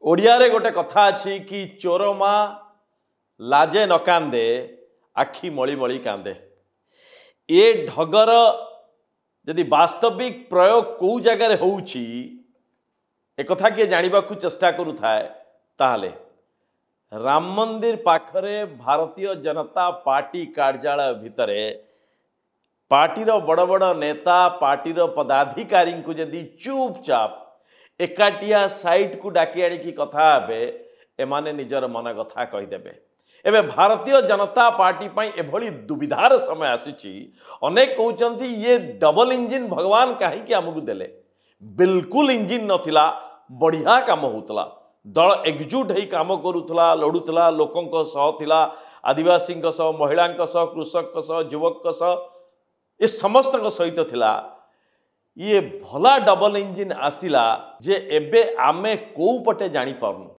ओडियारे गोटे कथा अच्छी कि चोर माँ लाजे न कांदे आखि मली मली कांदे। ये ढगर यदि वास्तविक प्रयोग कौ जगार होउछि एक कथा किए जानवा चेष्टा करुए ताहले राम मंदिर पाखरे भारतीय जनता पार्टी कार्यालय भितरे पार्टीर बड़ बड़ नेता पार्टीर पदाधिकारी को यदि चुपचाप एकाटिया साइट को डाकी आनिकी कथा हे एमाने निजर मन कथा कहीदेवे। एबे भारतीय जनता पार्टी पाई एभली दुविधार समय आसीची। अनेक कहते ये डबल इंजिन भगवान कहीं आमको देले, बिल्कुल इंजिन नथिला, बढ़िया काम होतला, दल एकजुट होई काम करुतला, लड़ुतला, लोकों सह थिला, आदिवासी महिला कृषक युवक ये समस्त सहित थिला। ये भला डबल इंजिन आसिला जे एबे आमे को पटे जानी पारनु।